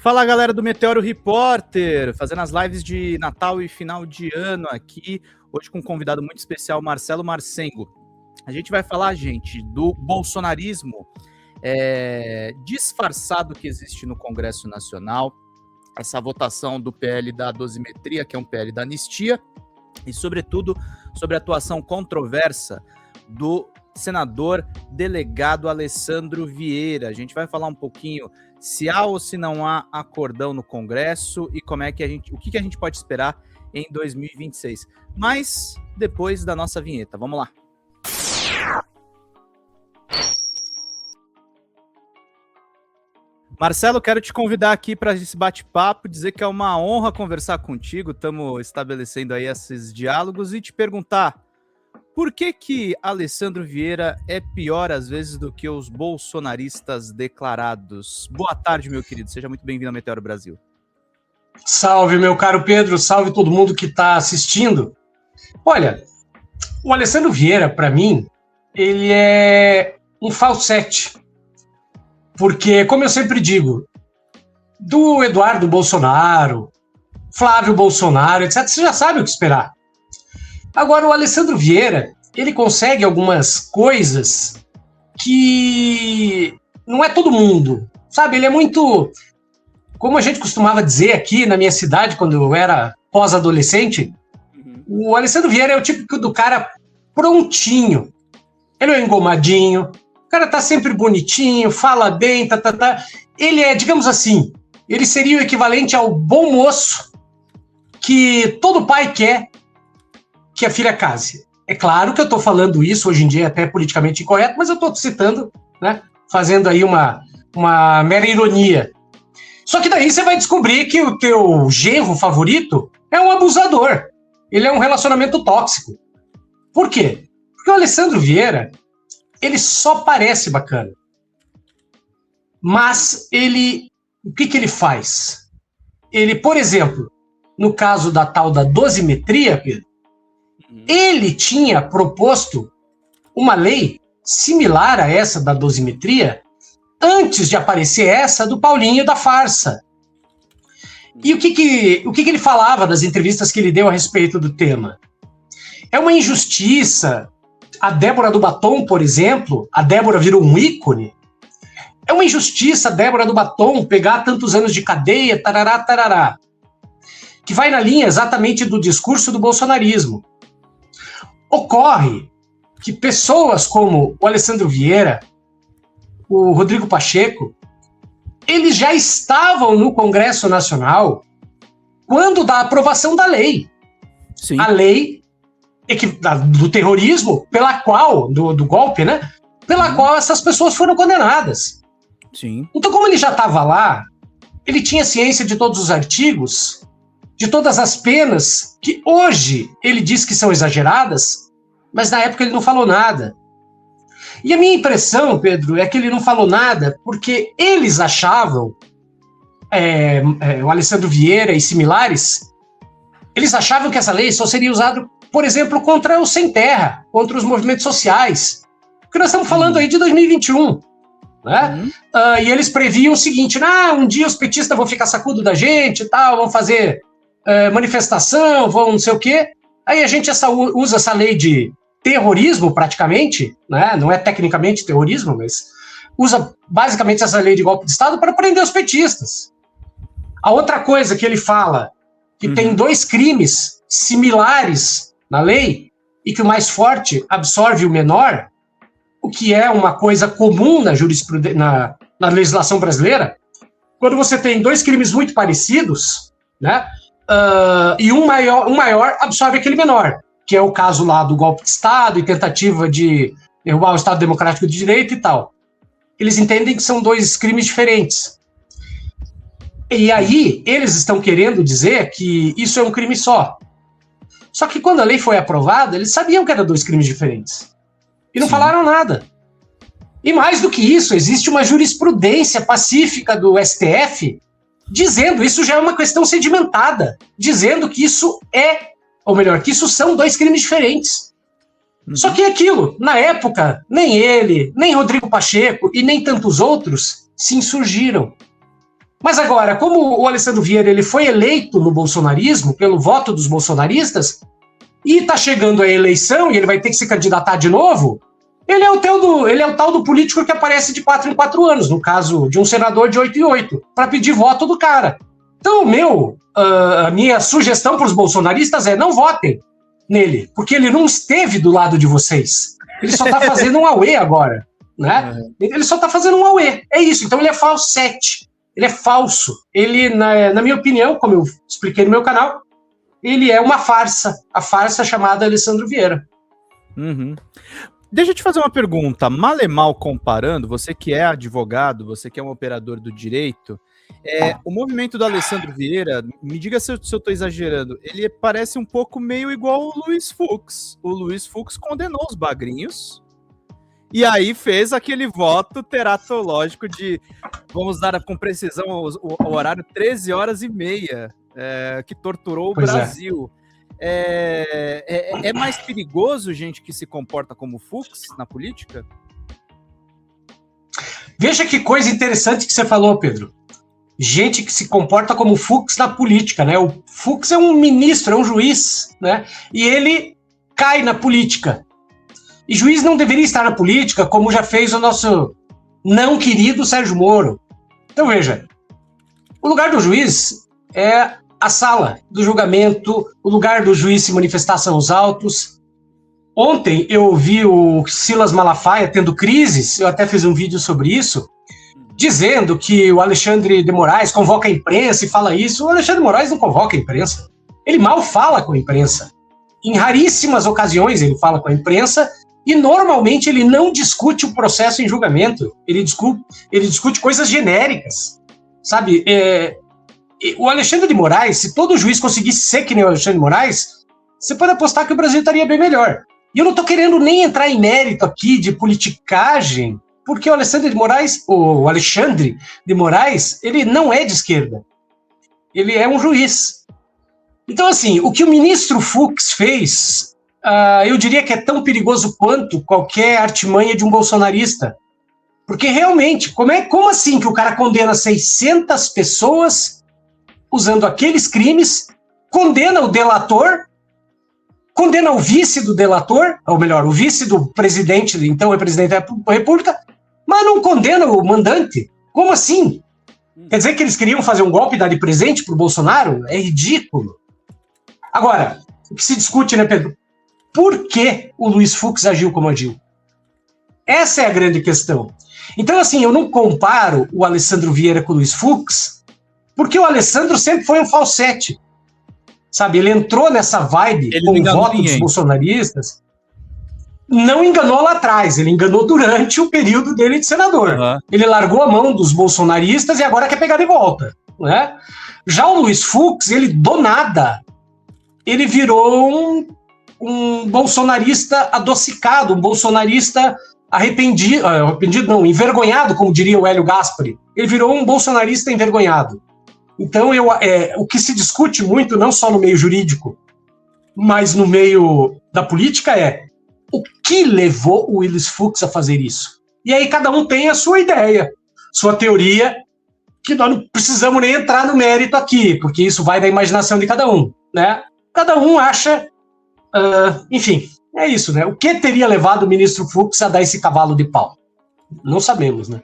Fala, galera do Meteoro Repórter, fazendo as lives de Natal e final de ano aqui, hoje com um convidado muito especial, Marcelo Marcengo. A gente vai falar, gente, do bolsonarismo disfarçado que existe no Congresso Nacional, essa votação do PL da dosimetria, que é um PL da anistia, e, sobretudo, sobre a atuação controversa do senador delegado Alessandro Vieira. A gente vai falar um pouquinho se há ou se não há acordão no Congresso e como é que o que a gente pode esperar em 2026. Mas depois da nossa vinheta. Vamos lá. Marcelo, quero te convidar aqui para esse bate-papo, dizer que é uma honra conversar contigo, estamos estabelecendo aí esses diálogos e te perguntar por que Alessandro Vieira é pior às vezes do que os bolsonaristas declarados. Boa tarde, meu querido, seja muito bem-vindo ao Meteoro Brasil. Salve, meu caro Pedro, salve todo mundo que está assistindo. Olha, o Alessandro Vieira, para mim, ele é um falsete. Porque, como eu sempre digo, do Eduardo Bolsonaro, Flávio Bolsonaro, etc., você já sabe o que esperar. Agora, o Alessandro Vieira, ele consegue algumas coisas que não é todo mundo, sabe? Ele é muito, como a gente costumava dizer aqui na minha cidade, quando eu era pós-adolescente, o Alessandro Vieira é o típico do cara prontinho. Ele é engomadinho, o cara tá sempre bonitinho, fala bem, Ele é, digamos assim, ele seria o equivalente ao bom moço que todo pai quer que a filha case. É claro que eu estou falando isso, hoje em dia é até politicamente incorreto, mas eu estou citando, né, fazendo aí uma mera ironia. Só que daí você vai descobrir que o teu genro favorito é um abusador. Ele é um relacionamento tóxico. Por quê? Porque o Alessandro Vieira, ele só parece bacana. Mas o que ele faz? Ele, por exemplo, no caso da tal da dosimetria, Pedro, ele tinha proposto uma lei similar a essa da dosimetria antes de aparecer essa do Paulinho da farsa. E o que ele falava das entrevistas que ele deu a respeito do tema? É uma injustiça. A Débora do Batom, por exemplo, a Débora virou um ícone. É uma injustiça a Débora do Batom pegar tantos anos de cadeia, tarará, tarará. Que vai na linha exatamente do discurso do bolsonarismo. Ocorre que pessoas como o Alessandro Vieira, o Rodrigo Pacheco, eles já estavam no Congresso Nacional quando da aprovação da lei. Sim. A lei do terrorismo, pela qual, do golpe, né? Pela qual essas pessoas foram condenadas. Sim. Então, como ele já estava lá, ele tinha ciência de todos os artigos, de todas as penas, que hoje ele diz que são exageradas, mas na época ele não falou nada. E a minha impressão, Pedro, é que ele não falou nada porque eles achavam, o Alessandro Vieira e similares, eles achavam que essa lei só seria usada, por exemplo, contra os sem terra, contra os movimentos sociais. Porque nós estamos falando aí de 2021. Né? E eles previam o seguinte, um dia os petistas vão ficar sacudo da gente e tal, vão fazer manifestação, vão não sei o quê. Aí a gente usa essa lei de terrorismo praticamente, né? Não é tecnicamente terrorismo, mas usa basicamente essa lei de golpe de Estado para prender os petistas. A outra coisa que ele fala, que tem dois crimes similares na lei e que o mais forte absorve o menor, o que é uma coisa comum na jurisprudência, na legislação brasileira, quando você tem dois crimes muito parecidos, né? E um maior absorve aquele menor, que é o caso lá do golpe de Estado e tentativa de derrubar o Estado Democrático de Direito e tal. Eles entendem que são dois crimes diferentes. E aí, eles estão querendo dizer que isso é um crime só. Só que quando a lei foi aprovada, eles sabiam que eram dois crimes diferentes. E não falaram nada. E mais do que isso, existe uma jurisprudência pacífica do STF dizendo, isso já é uma questão sedimentada, dizendo que isso que isso são dois crimes diferentes. Só que é aquilo, na época, nem ele, nem Rodrigo Pacheco e nem tantos outros se insurgiram. Mas agora, como o Alessandro Vieira ele foi eleito no bolsonarismo, pelo voto dos bolsonaristas, e está chegando a eleição e ele vai ter que se candidatar de novo, ele é o tal do político que aparece de 4 em 4 anos, no caso de um senador de 8 em 8, para pedir voto do cara. Então, a minha sugestão para os bolsonaristas é não votem nele, porque ele não esteve do lado de vocês. Ele só está fazendo um auê agora, né? Ele só está fazendo um auê, é isso. Então ele é falsete, ele é falso. Ele, na minha opinião, como eu expliquei no meu canal, ele é uma farsa, a farsa chamada Alessandro Vieira. Uhum. Deixa eu te fazer uma pergunta, mal e mal comparando, você que é advogado, você que é um operador do direito, o movimento do Alessandro Vieira, me diga se eu estou exagerando, ele parece um pouco meio igual o Luiz Fux. O Luiz Fux condenou os bagrinhos e aí fez aquele voto teratológico de, vamos dar com precisão o horário 13h30, que torturou o Brasil. É mais perigoso gente que se comporta como Fux na política? Veja que coisa interessante que você falou, Pedro. Gente que se comporta como Fux na política, né? O Fux é um ministro, é um juiz, né? E ele cai na política. E juiz não deveria estar na política, como já fez o nosso não querido Sérgio Moro. Então veja, o lugar do juiz é a sala do julgamento, o lugar do juiz se manifestar são os autos. Ontem eu vi o Silas Malafaia tendo crises, eu até fiz um vídeo sobre isso, dizendo que o Alexandre de Moraes convoca a imprensa e fala isso. O Alexandre de Moraes não convoca a imprensa. Ele mal fala com a imprensa. Em raríssimas ocasiões ele fala com a imprensa e normalmente ele não discute o processo em julgamento. Ele discute coisas genéricas. Sabe? O Alexandre de Moraes, se todo juiz conseguisse ser que nem o Alexandre de Moraes, você pode apostar que o Brasil estaria bem melhor. E eu não estou querendo nem entrar em mérito aqui de politicagem, porque o Alexandre de Moraes, ele não é de esquerda. Ele é um juiz. Então, assim, o que o ministro Fux fez, eu diria que é tão perigoso quanto qualquer artimanha de um bolsonarista. Porque, realmente, como assim que o cara condena 600 pessoas usando aqueles crimes, condena o delator, condena o vice do delator, ou melhor, o vice do presidente, então é presidente da República, mas não condena o mandante? Como assim? Quer dizer que eles queriam fazer um golpe e dar de presente para o Bolsonaro? É ridículo. Agora, o que se discute, né, Pedro? Por que o Luiz Fux agiu como agiu? Essa é a grande questão. Então, assim, eu não comparo o Alessandro Vieira com o Luiz Fux, porque o Alessandro sempre foi um falsete. Sabe, ele entrou nessa vibe com o voto dos bolsonaristas, não enganou lá atrás, ele enganou durante o período dele de senador. Uhum. Ele largou a mão dos bolsonaristas e agora quer pegar de volta, né? Já o Luiz Fux, ele do nada, ele virou um bolsonarista adocicado, um bolsonarista envergonhado, como diria o Hélio Gaspari. Ele virou um bolsonarista envergonhado. Então, o que se discute muito, não só no meio jurídico, mas no meio da política, é o que levou o Luiz Fux a fazer isso. E aí cada um tem a sua ideia, sua teoria, que nós não precisamos nem entrar no mérito aqui, porque isso vai da imaginação de cada um, né? Cada um acha... enfim, é isso, né? O que teria levado o ministro Fux a dar esse cavalo de pau? Não sabemos, né?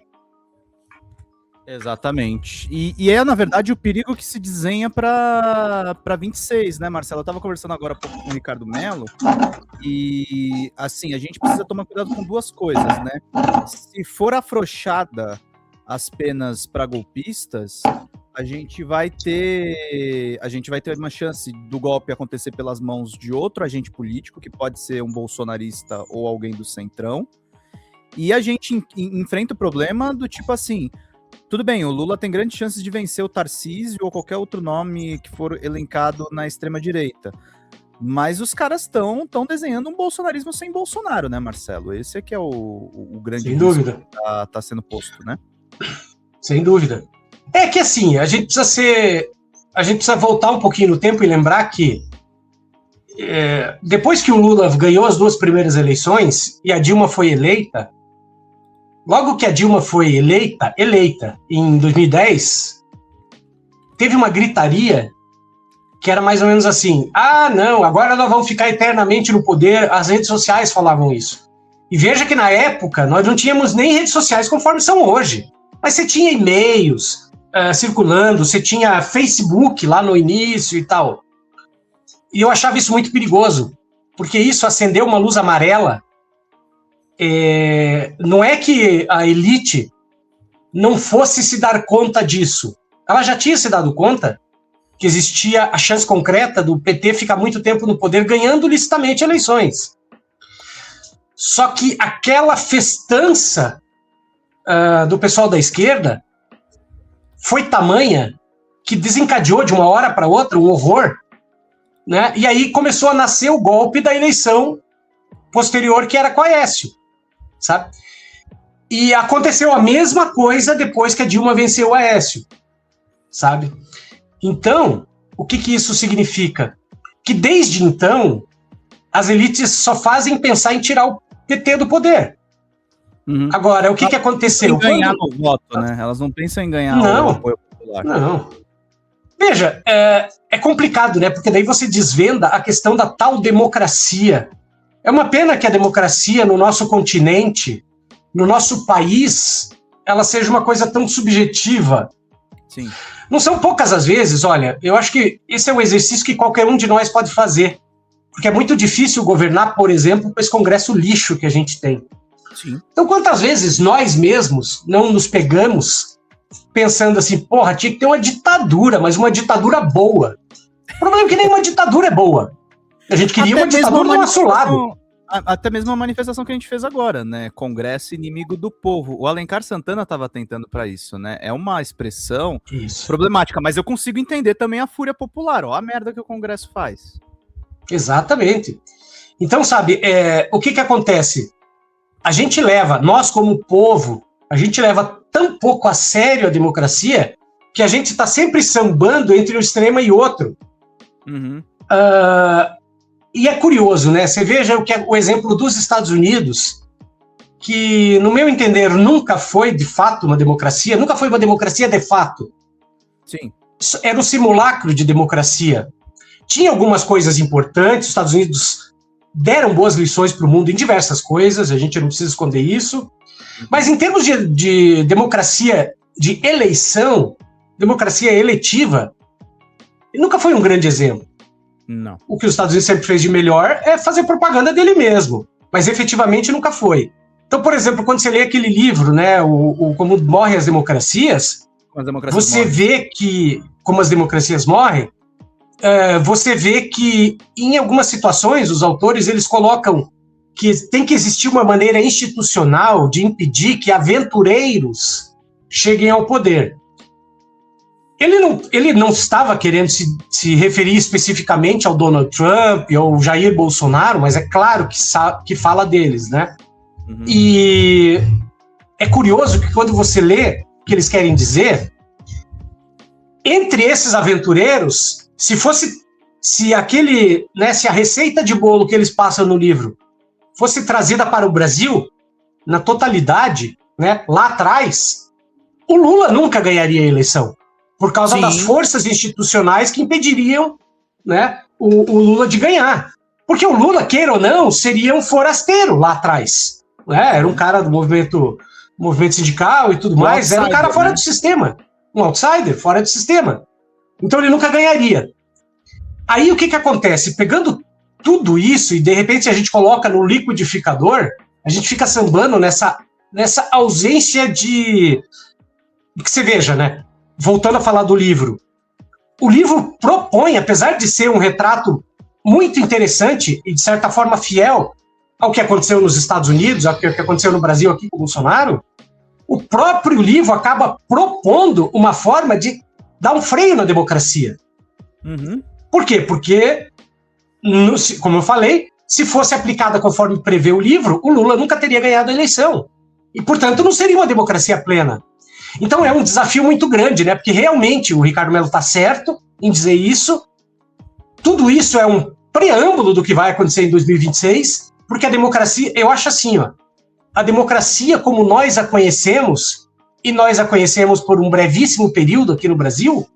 Exatamente. E é, na verdade, o perigo que se desenha para 26, né, Marcelo? Eu estava conversando agora há pouco com o Ricardo Mello e, assim, a gente precisa tomar cuidado com duas coisas, né? Se for afrouxada as penas para golpistas, a gente vai ter uma chance do golpe acontecer pelas mãos de outro agente político, que pode ser um bolsonarista ou alguém do Centrão, e a gente enfrenta o problema do tipo assim... Tudo bem, o Lula tem grandes chances de vencer o Tarcísio ou qualquer outro nome que for elencado na extrema-direita. Mas os caras estão desenhando um bolsonarismo sem Bolsonaro, né, Marcelo? Esse é que é o grande risco que tá sendo posto, né? Sem dúvida. É que assim, a gente precisa voltar um pouquinho no tempo e lembrar que depois que o Lula ganhou as 2 primeiras eleições e a Dilma foi eleita, logo que a Dilma foi eleita em 2010, teve uma gritaria que era mais ou menos assim: ah, não, agora nós vamos ficar eternamente no poder. As redes sociais falavam isso. E veja que na época nós não tínhamos nem redes sociais conforme são hoje. Mas você tinha e-mails circulando, você tinha Facebook lá no início e tal. E eu achava isso muito perigoso, porque isso acendeu uma luz amarela. Não é que a elite não fosse se dar conta disso. Ela já tinha se dado conta que existia a chance concreta do PT ficar muito tempo no poder, ganhando licitamente eleições. Só que aquela festança do pessoal da esquerda foi tamanha que desencadeou de uma hora para outra um horror, né? E aí começou a nascer o golpe da eleição posterior, que era com Aécio, sabe? E aconteceu a mesma coisa depois que a Dilma venceu o Aécio, sabe? Então, o que isso significa? Que desde então, as elites só fazem pensar em tirar o PT do poder. Uhum. Agora, o que aconteceu? Em ganhar no voto, né? Elas não pensam em ganhar o apoio popular. Não. Veja, é complicado, né? Porque daí você desvenda a questão da tal democracia. É uma pena que a democracia no nosso continente, no nosso país, ela seja uma coisa tão subjetiva. Sim. Não são poucas as vezes, olha, eu acho que esse é um exercício que qualquer um de nós pode fazer. Porque é muito difícil governar, por exemplo, com esse congresso lixo que a gente tem. Sim. Então, quantas vezes nós mesmos não nos pegamos pensando assim, porra, tinha que ter uma ditadura, mas uma ditadura boa. O problema é que nenhuma ditadura é boa. A gente queria uma ditadura do nosso lado. Até mesmo a manifestação que a gente fez agora, né? Congresso inimigo do povo. O Alencar Santana estava tentando para isso, né? É uma expressão problemática, mas eu consigo entender também a fúria popular. Ó, a merda que o Congresso faz. Exatamente. Então, sabe, o que acontece? A gente leva, nós como povo, a gente leva tão pouco a sério a democracia que a gente está sempre sambando entre um extremo e outro. Uhum. E é curioso, né? Você veja o exemplo dos Estados Unidos, que, no meu entender, nunca foi de fato uma democracia, nunca foi uma democracia de fato. Sim. Era um simulacro de democracia. Tinha algumas coisas importantes, os Estados Unidos deram boas lições para o mundo em diversas coisas, a gente não precisa esconder isso, mas em termos de democracia de eleição, democracia eletiva, nunca foi um grande exemplo. Não. O que os Estados Unidos sempre fez de melhor é fazer propaganda dele mesmo, mas efetivamente nunca foi. Então, por exemplo, quando você lê aquele livro, né, Como Morrem as Democracias, você vê que, como as democracias morrem, você vê que, em algumas situações, os autores eles colocam que tem que existir uma maneira institucional de impedir que aventureiros cheguem ao poder. Ele não estava querendo se referir especificamente ao Donald Trump ou Jair Bolsonaro, mas é claro que fala deles, né? Uhum. E é curioso que quando você lê o que eles querem dizer, entre esses aventureiros, se a receita de bolo que eles passam no livro fosse trazida para o Brasil, na totalidade, né, lá atrás, o Lula nunca ganharia a eleição, por causa das forças institucionais que impediriam, né, o Lula de ganhar. Porque o Lula, queira ou não, seria um forasteiro lá atrás. Né? Era um cara do movimento sindical e tudo mais, era um cara fora do sistema. Um outsider, fora do sistema. Então ele nunca ganharia. Aí o que acontece? Pegando tudo isso e de repente a gente coloca no liquidificador, a gente fica sambando nessa ausência de... Que você veja, né? Voltando a falar do livro. O livro propõe, apesar de ser um retrato muito interessante e de certa forma fiel ao que aconteceu nos Estados Unidos, ao que aconteceu no Brasil aqui com o Bolsonaro, o próprio livro acaba propondo uma forma de dar um freio na democracia. Uhum. Por quê? Porque, como eu falei, se fosse aplicada conforme prevê o livro, o Lula nunca teria ganhado a eleição. E, portanto, não seria uma democracia plena. Então é um desafio muito grande, né? Porque realmente o Ricardo Mello está certo em dizer isso. Tudo isso é um preâmbulo do que vai acontecer em 2026, porque a democracia, eu acho assim, ó, a democracia como nós a conhecemos, e nós a conhecemos por um brevíssimo período aqui no Brasil,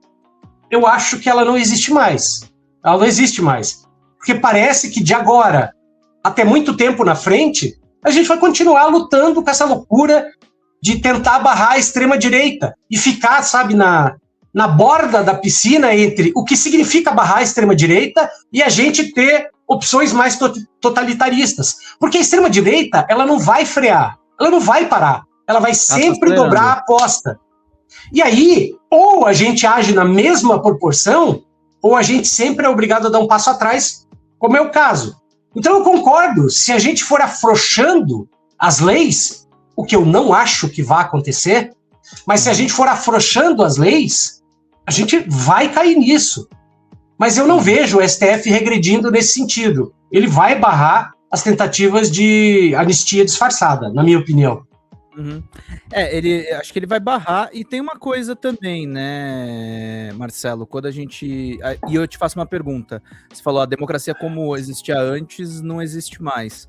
eu acho que ela não existe mais. Ela não existe mais. Porque parece que de agora até muito tempo na frente, a gente vai continuar lutando com essa loucura de tentar barrar a extrema-direita e ficar, sabe, na borda da piscina entre o que significa barrar a extrema-direita e a gente ter opções mais totalitaristas. Porque a extrema-direita, ela não vai frear, ela não vai parar, ela vai sempre dobrar a aposta. E aí, ou a gente age na mesma proporção, ou a gente sempre é obrigado a dar um passo atrás, como é o caso. Então eu concordo, se a gente for afrouxando as leis, o que eu não acho que vai acontecer, mas se a gente for afrouxando as leis, a gente vai cair nisso. Mas eu não vejo o STF regredindo nesse sentido. Ele vai barrar as tentativas de anistia disfarçada, na minha opinião. Uhum. Acho que ele vai barrar, e tem uma coisa também, né, Marcelo, quando a gente... E eu te faço uma pergunta. Você falou, a democracia como existia antes não existe mais.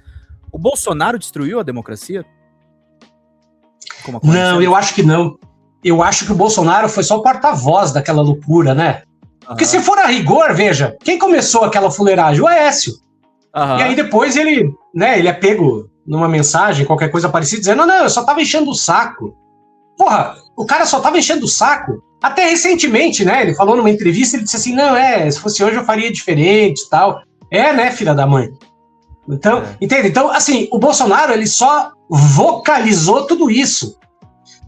O Bolsonaro destruiu a democracia? Não, eu acho que não. Eu acho que o Bolsonaro foi só o porta-voz daquela loucura, né? Porque se for a rigor, veja, quem começou aquela fuleiragem? O Aécio. E aí depois ele é pego numa mensagem, qualquer coisa parecida, dizendo, não, eu só tava enchendo o saco. Porra, o cara só tava enchendo o saco. Até recentemente, né, ele falou numa entrevista, ele disse assim, não, se fosse hoje eu faria diferente e tal. Né, filha da mãe? Então, entende? Então, assim, o Bolsonaro, ele só vocalizou tudo isso.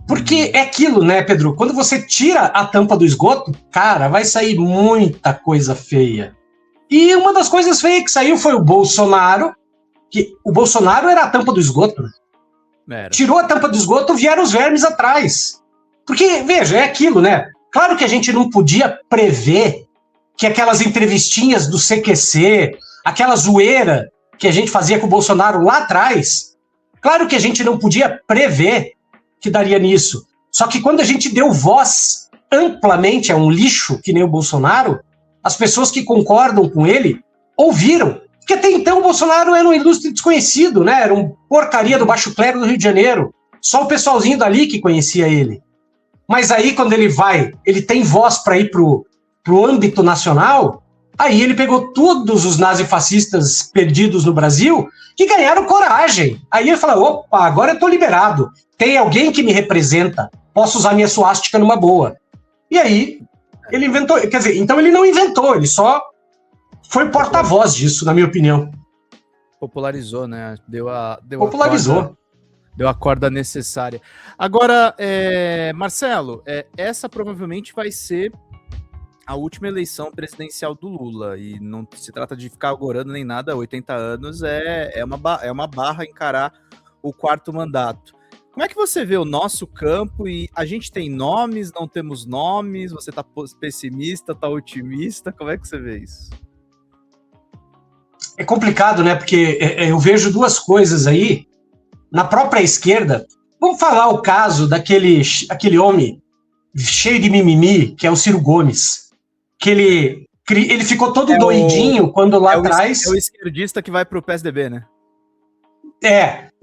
Porque é aquilo, né, Pedro? Quando você tira a tampa do esgoto, cara, vai sair muita coisa feia. E uma das coisas feias que saiu foi o Bolsonaro, que o Bolsonaro era a tampa do esgoto. Tirou a tampa do esgoto, vieram os vermes atrás. Porque, veja, é aquilo, né? Claro que a gente não podia prever que aquelas entrevistinhas do CQC, aquela zoeira que a gente fazia com o Bolsonaro lá atrás, claro que a gente não podia prever que daria nisso. Só que quando a gente deu voz amplamente a um lixo que nem o Bolsonaro, as pessoas que concordam com ele ouviram. Porque até então o Bolsonaro era um ilustre desconhecido, né? Era um porcaria do baixo clero do Rio de Janeiro. Só o pessoalzinho dali que conhecia ele. Mas aí quando ele tem voz para ir pro âmbito nacional, aí ele pegou todos os nazifascistas perdidos no Brasil que ganharam coragem. Aí ele falou, opa, agora eu tô liberado. Tem alguém que me representa. Posso usar minha suástica numa boa. E aí ele inventou, quer dizer, então ele não inventou, ele só foi porta-voz disso, na minha opinião. Popularizou, né? Popularizou. Deu a corda necessária. Agora, Marcelo, essa provavelmente vai ser a última eleição presidencial do Lula, e não se trata de ficar agorando nem nada, 80 anos é uma barra encarar o quarto mandato. Como é que você vê o nosso campo? E a gente tem nomes, não temos nomes? Você tá pessimista, tá otimista? Como é que você vê isso? É complicado, né? Porque eu vejo duas coisas aí. Na própria esquerda, vamos falar o caso daquele homem cheio de mimimi, que é o Ciro Gomes. Que ele ficou todo doidinho quando lá atrás... É o esquerdista que vai pro PSDB, né?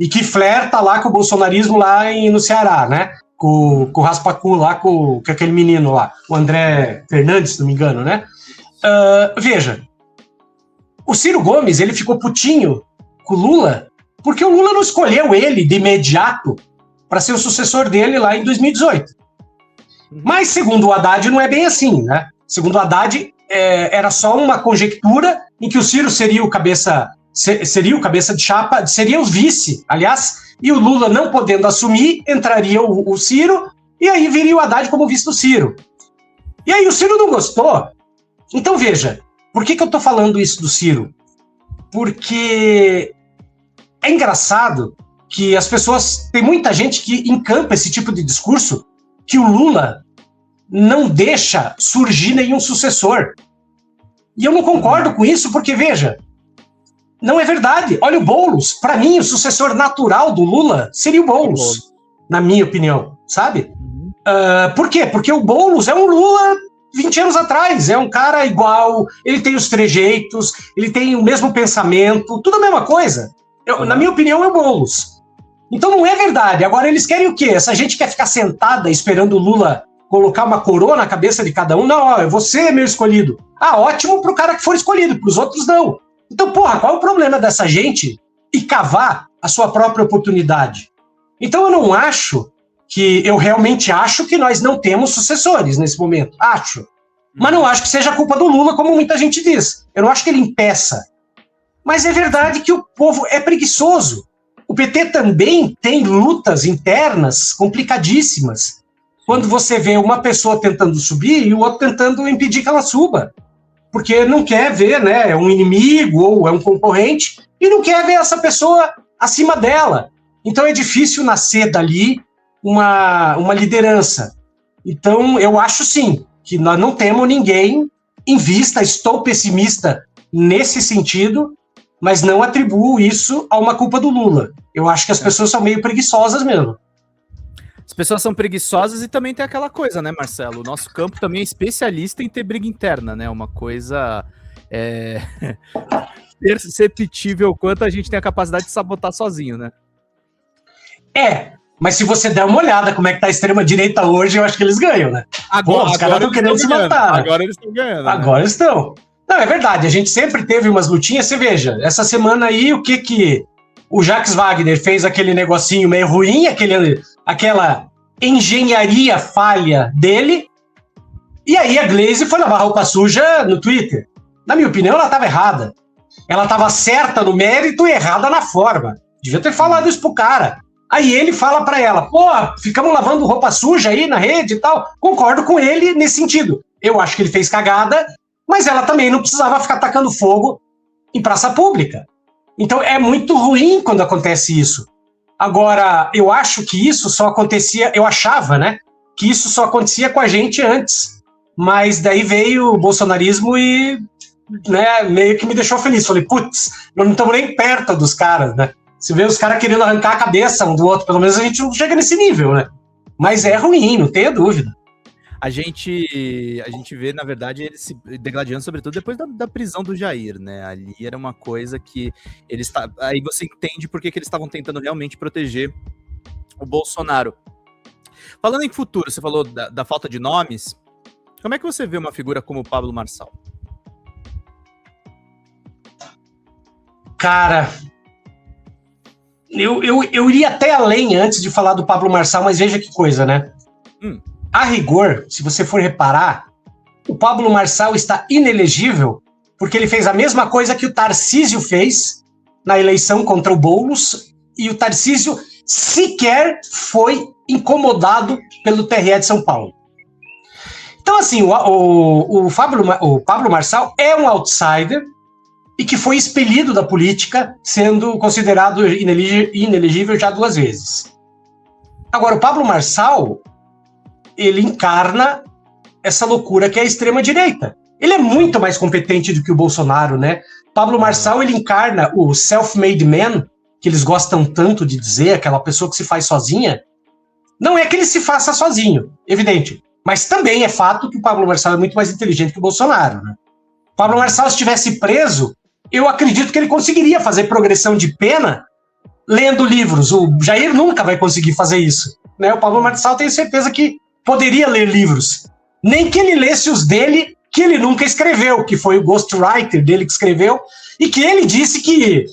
E que flerta lá com o bolsonarismo lá no Ceará, né? Com o Raspacu lá, com aquele menino lá, o André Fernandes, se não me engano, né? Veja, o Ciro Gomes, ele ficou putinho com o Lula, porque o Lula não escolheu ele de imediato para ser o sucessor dele lá em 2018. Mas, segundo o Haddad, não é bem assim, né? Segundo o Haddad, era só uma conjectura em que o Ciro seria o cabeça de chapa, seria o vice, aliás, e o Lula não podendo assumir, entraria o Ciro, e aí viria o Haddad como vice do Ciro. E aí o Ciro não gostou. Então, veja, por que eu estou falando isso do Ciro? Porque é engraçado que as pessoas... Tem muita gente que encampa esse tipo de discurso que o Lula não deixa surgir nenhum sucessor. E eu não concordo com isso, porque, veja, não é verdade. Olha o Boulos. Para mim, o sucessor natural do Lula seria o Boulos, na minha opinião, sabe? Por quê? Porque o Boulos é um Lula 20 anos atrás. É um cara igual, ele tem os trejeitos, ele tem o mesmo pensamento, tudo a mesma coisa. Na minha opinião, é o Boulos. Então não é verdade. Agora eles querem o quê? Essa gente quer ficar sentada esperando o Lula colocar uma coroa na cabeça de cada um. Não, ó, você é meu escolhido. Ah, ótimo pro cara que for escolhido, pros outros não. Então, porra, qual é o problema dessa gente ir cavar a sua própria oportunidade? Então eu não acho eu realmente acho que nós não temos sucessores nesse momento. Acho. Mas não acho que seja culpa do Lula, como muita gente diz. Eu não acho que ele impeça. Mas é verdade que o povo é preguiçoso. O PT também tem lutas internas complicadíssimas. Quando você vê uma pessoa tentando subir e o outro tentando impedir que ela suba. Porque não quer ver, né, um inimigo ou é um concorrente e não quer ver essa pessoa acima dela. Então é difícil nascer dali uma liderança. Então eu acho sim que nós não temos ninguém em vista, estou pessimista nesse sentido, mas não atribuo isso a uma culpa do Lula. Eu acho que as pessoas são meio preguiçosas mesmo. As pessoas são preguiçosas e também tem aquela coisa, né, Marcelo? O nosso campo também é especialista em ter briga interna, né? Uma coisa perceptível quanto a gente tem a capacidade de sabotar sozinho, né? Mas se você der uma olhada como é que tá a extrema-direita hoje, eu acho que eles ganham, né? Agora, os caras estão querendo se matar. Né? Agora eles estão ganhando. Agora eles estão. Não, é verdade, a gente sempre teve umas lutinhas, você veja, essa semana aí, o que o Jacques Wagner fez aquele negocinho meio ruim, aquela engenharia falha dele, e aí a Glaze foi lavar roupa suja no Twitter. Na minha opinião, ela estava errada. Ela estava certa no mérito e errada na forma. Devia ter falado isso pro cara. Aí ele fala pra ela, pô, ficamos lavando roupa suja aí na rede e tal. Concordo com ele nesse sentido. Eu acho que ele fez cagada, mas ela também não precisava ficar tacando fogo em praça pública. Então é muito ruim quando acontece isso. Agora, eu acho que isso só acontecia, eu achava, né, que isso só acontecia com a gente antes. Mas daí veio o bolsonarismo e, né, meio que me deixou feliz. Falei, putz, nós não estamos nem perto dos caras, né? Você vê os caras querendo arrancar a cabeça um do outro, pelo menos a gente não chega nesse nível, né? Mas é ruim, não tenha dúvida. A gente vê, na verdade, eles se degladiando, sobretudo depois da prisão do Jair, né? Ali era uma coisa que eles... Aí você entende por que eles estavam tentando realmente proteger o Bolsonaro. Falando em futuro, você falou da falta de nomes. Como é que você vê uma figura como o Pablo Marçal? Cara... Eu iria até além antes de falar do Pablo Marçal, mas veja que coisa, né? A rigor, se você for reparar, o Pablo Marçal está inelegível porque ele fez a mesma coisa que o Tarcísio fez na eleição contra o Boulos, e o Tarcísio sequer foi incomodado pelo TRE de São Paulo. Então, assim, o Pablo Marçal é um outsider e que foi expelido da política, sendo considerado inelegível já 2 vezes. Agora, o Pablo Marçal, ele encarna essa loucura que é a extrema-direita. Ele é muito mais competente do que o Bolsonaro, né? Pablo Marçal, ele encarna o self-made man, que eles gostam tanto de dizer, aquela pessoa que se faz sozinha. Não é que ele se faça sozinho, evidente. Mas também é fato que o Pablo Marçal é muito mais inteligente que o Bolsonaro, né? O Pablo Marçal, se estivesse preso, eu acredito que ele conseguiria fazer progressão de pena lendo livros. O Jair nunca vai conseguir fazer isso, né? O Pablo Marçal, tenho certeza que poderia ler livros. Nem que ele lesse os dele, que ele nunca escreveu, que foi o ghostwriter dele que escreveu, e que ele disse que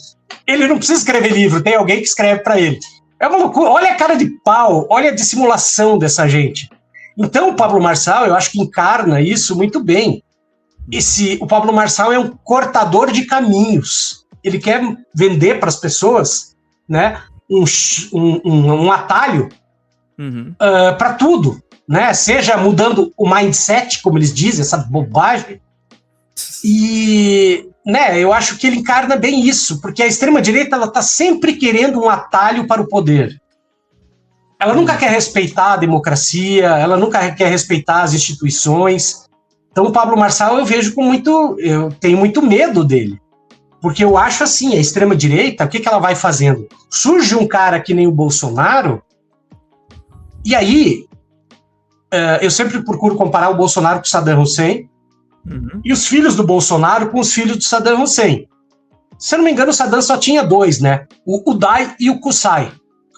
ele não precisa escrever livro, tem alguém que escreve para ele. É uma loucura. Olha a cara de pau, olha a dissimulação dessa gente. Então o Pablo Marçal, eu acho que encarna isso muito bem. O Pablo Marçal é um cortador de caminhos. Ele quer vender para as pessoas, né, um atalho para tudo, né? Seja mudando o mindset, como eles dizem, essa bobagem. E, né, eu acho que ele encarna bem isso, porque a extrema-direita está sempre querendo um atalho para o poder. Ela nunca quer respeitar a democracia, ela nunca quer respeitar as instituições. Então o Pablo Marçal eu tenho muito medo dele, porque eu acho assim, a extrema-direita, o que ela vai fazendo? Surge um cara que nem o Bolsonaro, e aí eu sempre procuro comparar o Bolsonaro com o Saddam Hussein, e os filhos do Bolsonaro com os filhos do Saddam Hussein. Se eu não me engano, o Saddam só tinha 2, né? O Uday e o Qusay.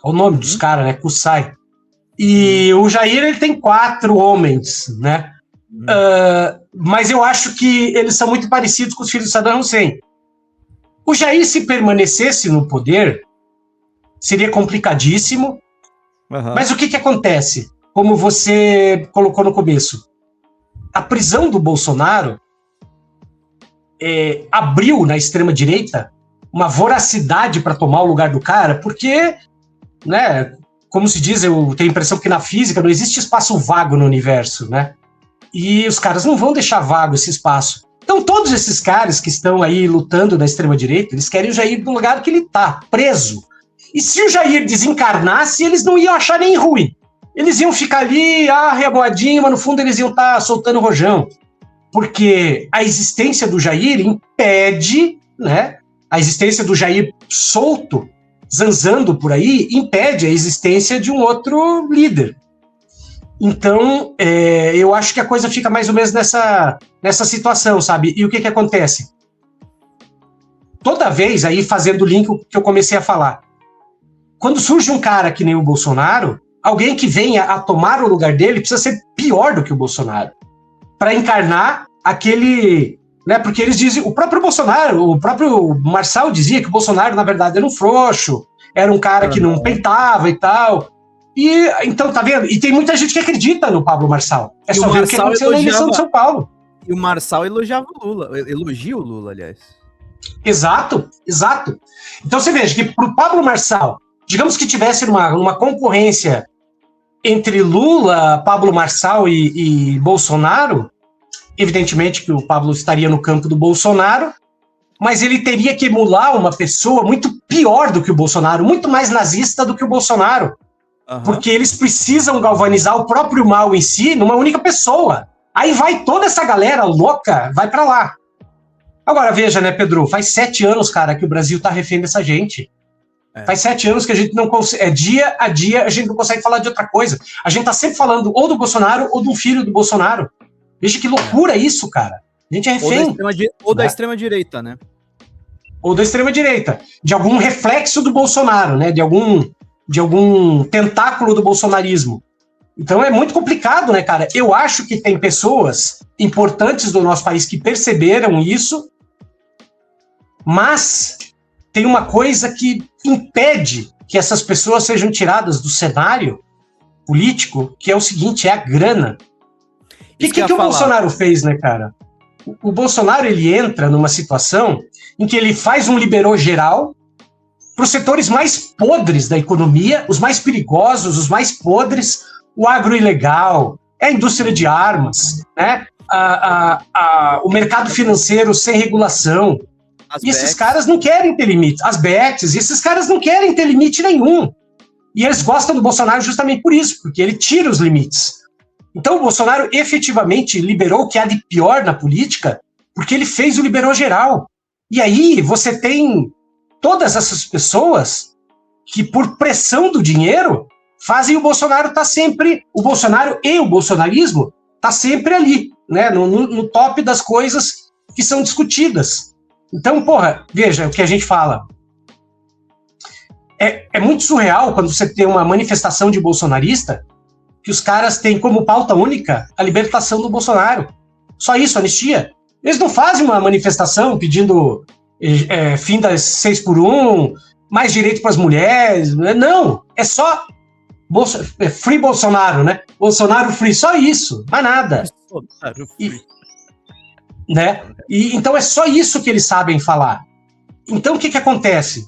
É o nome dos caras, né? Qusay. E o Jair, ele tem 4 homens, né? Mas eu acho que eles são muito parecidos com os filhos de Saddam Hussein. O Jair, se permanecesse no poder, seria complicadíssimo. Mas o que acontece? Como você colocou no começo, a prisão do Bolsonaro abriu na extrema-direita uma voracidade para tomar o lugar do cara, porque, né, como se diz, eu tenho a impressão que na física não existe espaço vago no universo, né? E os caras não vão deixar vago esse espaço. Então todos esses caras que estão aí lutando na extrema-direita, eles querem o Jair no lugar que ele está, preso. E se o Jair desencarnasse, eles não iam achar nem ruim. Eles iam ficar ali, reboadinho, mas no fundo eles iam estar soltando rojão. Porque a existência do Jair impede, né? A existência do Jair solto, zanzando por aí, impede a existência de um outro líder. Então, eu acho que a coisa fica mais ou menos nessa situação, sabe? E o que acontece? Toda vez, aí fazendo o link que eu comecei a falar, quando surge um cara que nem o Bolsonaro, alguém que venha a tomar o lugar dele precisa ser pior do que o Bolsonaro, para encarnar aquele, né? Porque eles dizem, o próprio Bolsonaro, o próprio Marçal dizia que o Bolsonaro, na verdade, era um frouxo, era um cara que não peitava e tal. E então, tá vendo? E tem muita gente que acredita no Pablo Marçal. É só ver o que aconteceu na eleição de São Paulo. E o Marçal elogiava o Lula, elogia o Lula, aliás. Exato. Então você veja que pro Pablo Marçal, digamos que tivesse uma concorrência entre Lula, Pablo Marçal e Bolsonaro, evidentemente que o Pablo estaria no campo do Bolsonaro, mas ele teria que emular uma pessoa muito pior do que o Bolsonaro, muito mais nazista do que o Bolsonaro. Porque eles precisam galvanizar o próprio mal em si numa única pessoa. Aí vai toda essa galera louca, vai pra lá. Agora, veja, né, Pedro? Faz 7 anos, cara, que o Brasil tá refém dessa gente. Faz 7 anos que a gente não consegue... dia a dia a gente não consegue falar de outra coisa. A gente tá sempre falando ou do Bolsonaro ou do filho do Bolsonaro. Veja que loucura isso, cara. A gente é refém. Ou da extrema-direita, né? Ou da extrema-direita. De algum reflexo do Bolsonaro, né? De algum tentáculo do bolsonarismo. Então é muito complicado, né, cara? Eu acho que tem pessoas importantes do nosso país que perceberam isso, mas tem uma coisa que impede que essas pessoas sejam tiradas do cenário político, que é o seguinte, é a grana. O que o Bolsonaro fez, né, cara? O Bolsonaro, ele entra numa situação em que ele faz um liberou geral para os setores mais podres da economia, os mais perigosos, os mais podres, o agro ilegal, a indústria de armas, né? O mercado financeiro sem regulação. E esses caras não querem ter limite. As bets, e esses caras não querem ter limite nenhum. E eles gostam do Bolsonaro justamente por isso, porque ele tira os limites. Então o Bolsonaro efetivamente liberou o que há de pior na política, porque ele fez o liberou geral. E aí você tem todas essas pessoas que, por pressão do dinheiro, fazem o Bolsonaro estar sempre... O Bolsonaro e o bolsonarismo tá sempre ali, né, no top das coisas que são discutidas. Então, porra, veja o que a gente fala. É muito surreal quando você tem uma manifestação de bolsonarista que os caras têm como pauta única a libertação do Bolsonaro. Só isso, anistia. Eles não fazem uma manifestação pedindo fim das 6x1, mais direito para as mulheres. Não, é só free Bolsonaro, né? Bolsonaro free, só isso, mais nada. Né? E então é só isso que eles sabem falar. Então o que acontece?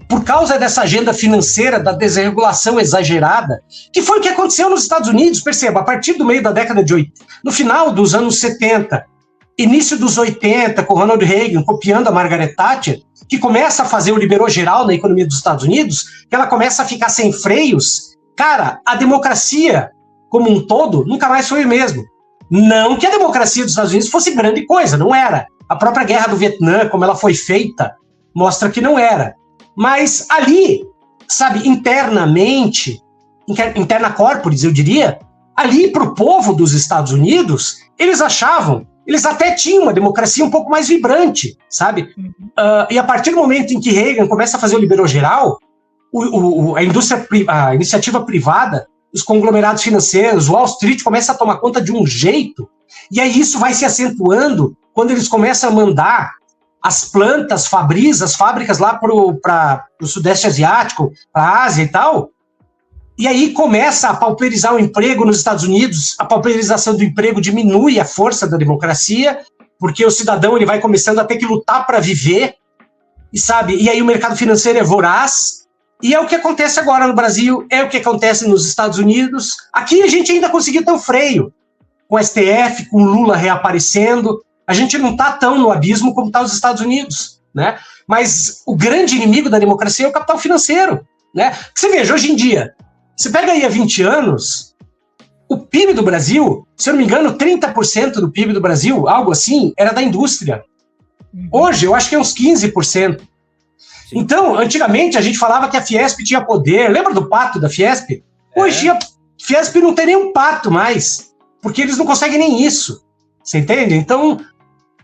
Por causa dessa agenda financeira, da desregulação exagerada, que foi o que aconteceu nos Estados Unidos, perceba, a partir do meio da década de 80, no final dos anos 70, início dos 80, com Ronald Reagan copiando a Margaret Thatcher, que começa a fazer o liberou geral na economia dos Estados Unidos, que ela começa a ficar sem freios, cara, a democracia como um todo nunca mais foi o mesmo. Não que a democracia dos Estados Unidos fosse grande coisa, não era. A própria guerra do Vietnã, como ela foi feita, mostra que não era. Mas ali, sabe, internamente, interna corporis, eu diria, ali para o povo dos Estados Unidos, eles achavam, eles até tinham uma democracia um pouco mais vibrante, sabe? E a partir do momento em que Reagan começa a fazer o liberou geral, a iniciativa privada, os conglomerados financeiros, Wall Street começa a tomar conta de um jeito, e aí isso vai se acentuando quando eles começam a mandar as plantas Fabris, as fábricas lá para o Sudeste Asiático, para a Ásia e tal, e aí começa a pauperizar o emprego nos Estados Unidos, a pauperização do emprego diminui a força da democracia, porque o cidadão ele vai começando a ter que lutar para viver, e aí o mercado financeiro é voraz, e é o que acontece agora no Brasil, é o que acontece nos Estados Unidos. Aqui a gente ainda conseguiu ter um freio, com o STF, com o Lula reaparecendo, a gente não está tão no abismo como está os Estados Unidos, né? Mas o grande inimigo da democracia é o capital financeiro, né? Você veja, hoje em dia, você pega aí há 20 anos, o PIB do Brasil, se eu não me engano, 30% do PIB do Brasil, algo assim, era da indústria. Hoje, eu acho que é uns 15%. Então, antigamente, a gente falava que a Fiesp tinha poder. Lembra do pato da Fiesp? Hoje, a Fiesp não tem nem um pato mais, porque eles não conseguem nem isso. Você entende? Então,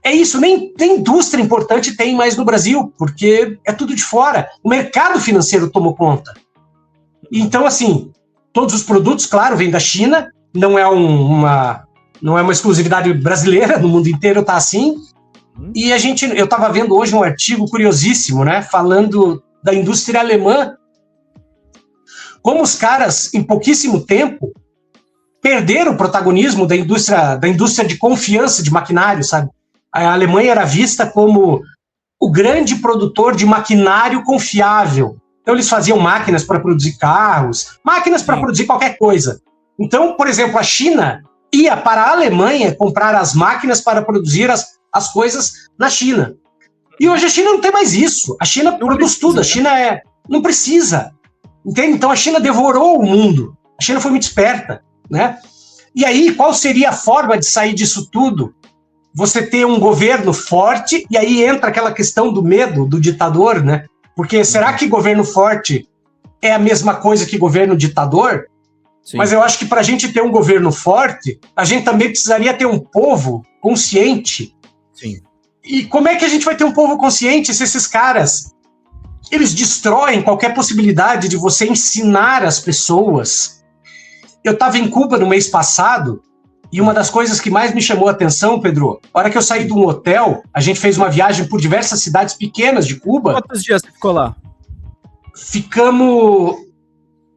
é isso. Nem indústria importante tem mais no Brasil, porque é tudo de fora. O mercado financeiro tomou conta. Então, assim, todos os produtos, claro, vêm da China. Não é uma exclusividade brasileira, no mundo inteiro está assim. E eu estava vendo hoje um artigo curiosíssimo, né, falando da indústria alemã, como os caras, em pouquíssimo tempo, perderam o protagonismo da indústria de confiança de maquinário, sabe? A Alemanha era vista como o grande produtor de maquinário confiável. Então eles faziam máquinas para produzir carros, máquinas para produzir qualquer coisa. Então, por exemplo, a China ia para a Alemanha comprar as máquinas para produzir as coisas na China. E hoje a China não tem mais isso. A China produz tudo. A China não precisa. Entende? Então a China devorou o mundo. A China foi muito esperta, né? E aí, qual seria a forma de sair disso tudo? Você ter um governo forte, e aí entra aquela questão do medo do ditador, né? Porque será que governo forte é a mesma coisa que governo ditador? Sim. Mas eu acho que para a gente ter um governo forte, a gente também precisaria ter um povo consciente. Sim. E como é que a gente vai ter um povo consciente se esses caras, eles destroem qualquer possibilidade de você ensinar as pessoas? Eu estava em Cuba no mês passado, e uma das coisas que mais me chamou a atenção, Pedro, a hora que eu saí de um hotel, a gente fez uma viagem por diversas cidades pequenas de Cuba. Quantos dias você ficou lá? Ficamos